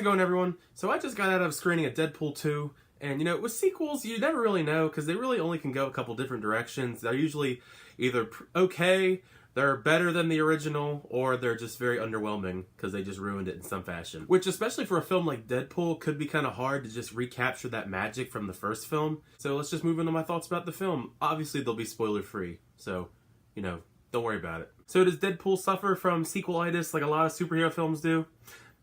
it going, everyone? So I just got out of screening at Deadpool 2, and with sequels, you never really know, because they really only can go a couple different directions. They're usually either okay, they're better than the original, or they're just very underwhelming, because they just ruined it in some fashion. Which, especially for a film like Deadpool, could be kind of hard to just recapture that magic from the first film. So let's just move into my thoughts about the film. Obviously, they'll be spoiler-free, so, don't worry about it. So does Deadpool suffer from sequelitis like a lot of superhero films do?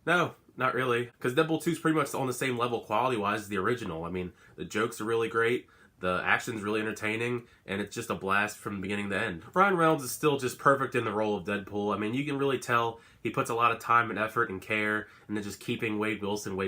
No, not really. Because Deadpool 2 is pretty much on the same level quality-wise as the original. I mean, the jokes are really great, the action's really entertaining, and it's just a blast from beginning to end. Ryan Reynolds is still just perfect in the role of Deadpool. I mean, you can really tell he puts a lot of time and effort and care into just keeping Wade Wilson,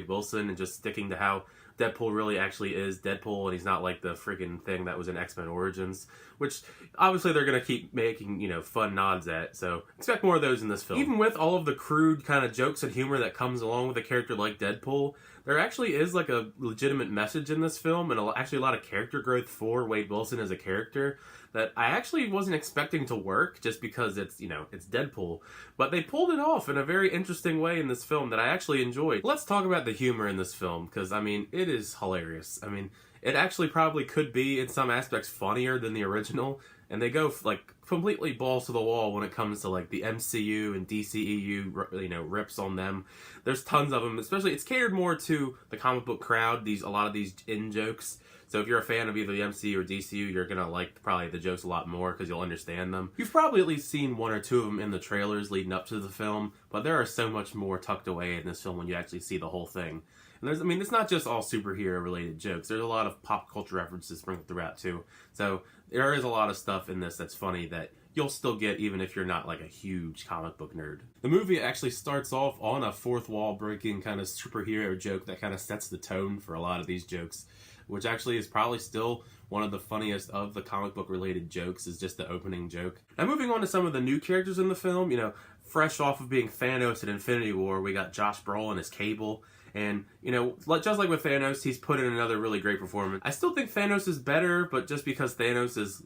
and just sticking to how Deadpool really actually is Deadpool, and he's not like the freaking thing that was in X-Men Origins, which obviously they're going to keep making, fun nods at, so expect more of those in this film. Even with all of the crude kind of jokes and humor that comes along with a character like Deadpool, there actually is like a legitimate message in this film, and actually a lot of character growth for Wade Wilson as a character that I actually wasn't expecting to work, just because it's Deadpool. But they pulled it off in a very interesting way in this film that I actually enjoyed. Let's talk about the humor in this film, because, it is hilarious. It actually probably could be, in some aspects, funnier than the original, and they go, completely balls to the wall when it comes to, the MCU and DCEU, rips on them. There's tons of them, especially, it's catered more to the comic book crowd, a lot of these in-jokes. So if you're a fan of either the MCU or DCU, you're gonna like probably the jokes a lot more because you'll understand them. You've probably at least seen one or two of them in the trailers leading up to the film, but there are so much more tucked away in this film when you actually see the whole thing. And it's not just all superhero-related jokes. There's a lot of pop culture references sprinkled throughout, too. So there is a lot of stuff in this that's funny that you'll still get even if you're not, a huge comic book nerd. The movie actually starts off on a fourth wall breaking kind of superhero joke that kind of sets the tone for a lot of these jokes, which actually is probably still one of the funniest of the comic book related jokes, is just the opening joke. Now moving on to some of the new characters in the film, fresh off of being Thanos at Infinity War, we got Josh Brolin as Cable. And, just like with Thanos, he's put in another really great performance. I still think Thanos is better, but just because Thanos is,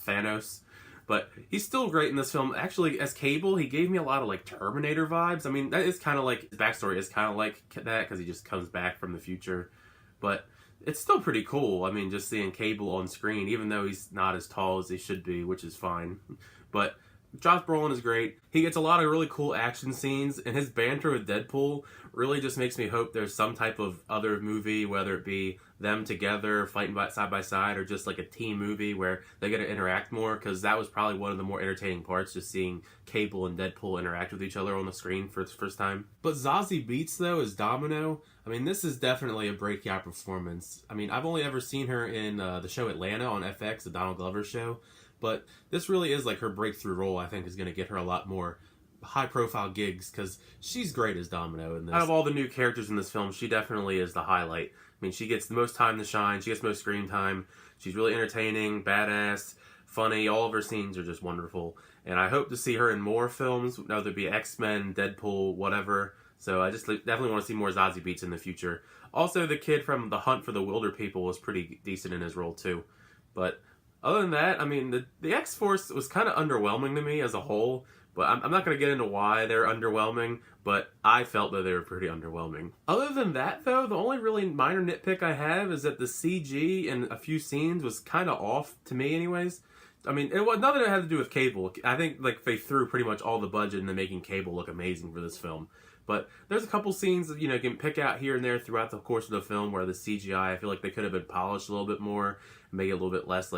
Thanos. But he's still great in this film. Actually, as Cable, he gave me a lot of, Terminator vibes. That is kind of his backstory is kind of like that, because he just comes back from the future. But it's still pretty cool. Just seeing Cable on screen, even though he's not as tall as he should be, which is fine. But Josh Brolin is great. He gets a lot of really cool action scenes, and his banter with Deadpool really just makes me hope there's some type of other movie, whether it be them together fighting side by side, or just a team movie where they get to interact more, because that was probably one of the more entertaining parts, just seeing Cable and Deadpool interact with each other on the screen for the first time. But Zazie Beetz, though, as Domino, this is definitely a breakout performance. I've only ever seen her in the show Atlanta on FX, the Donald Glover show. But this really is her breakthrough role. I think is going to get her a lot more high-profile gigs, because she's great as Domino in this. Out of all the new characters in this film, she definitely is the highlight. She gets the most time to shine. She gets most screen time. She's really entertaining, badass, funny. All of her scenes are just wonderful. And I hope to see her in more films, whether it be X-Men, Deadpool, whatever. So I just definitely want to see more Zazie Beetz in the future. Also, the kid from The Hunt for the Wilder People was pretty decent in his role, too. But other than that, the X-Force was kind of underwhelming to me as a whole, but I'm not going to get into why they're underwhelming, but I felt that they were pretty underwhelming. Other than that, though, the only really minor nitpick I have is that the CG in a few scenes was kind of off, to me anyways. It was nothing that had to do with Cable. I think they threw pretty much all the budget into making Cable look amazing for this film. But there's a couple scenes that, you can pick out here and there throughout the course of the film where the CGI, I feel like they could have been polished a little bit more, and make it a little bit less,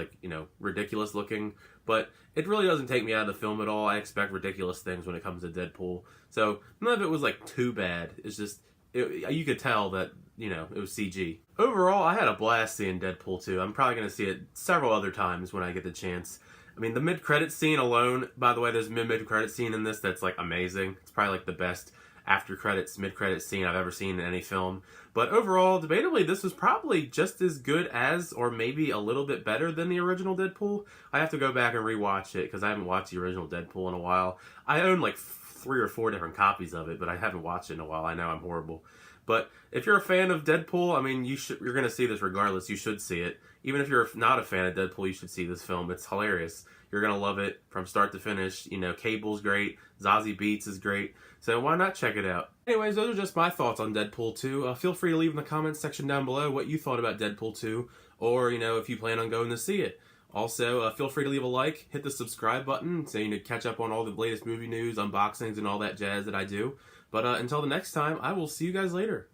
ridiculous looking. But it really doesn't take me out of the film at all. I expect ridiculous things when it comes to Deadpool. So none of it was, too bad. It's just, you could tell that, it was CG. Overall, I had a blast seeing Deadpool 2. I'm probably going to see it several other times when I get the chance. The mid-credit scene alone, by the way, there's a mid-credit scene in this that's, amazing. It's probably, the best mid-credits scene I've ever seen in any film. But overall, debatably, this was probably just as good as, or maybe a little bit better than the original Deadpool. I have to go back and rewatch it, because I haven't watched the original Deadpool in a while. I own, 3 or 4 different copies of it, but I haven't watched it in a while. I know I'm horrible. But if you're a fan of Deadpool, I mean, you're going to see this regardless. You should see it. Even if you're not a fan of Deadpool, you should see this film. It's hilarious. You're going to love it from start to finish. You know, Cable's great. Zazie Beetz is great. So why not check it out? Anyways, those are just my thoughts on Deadpool 2. Feel free to leave in the comments section down below what you thought about Deadpool 2, or, you know, if you plan on going to see it. Also, feel free to leave a like, hit the subscribe button so you can catch up on all the latest movie news, unboxings, and all that jazz that I do. But until the next time, I will see you guys later.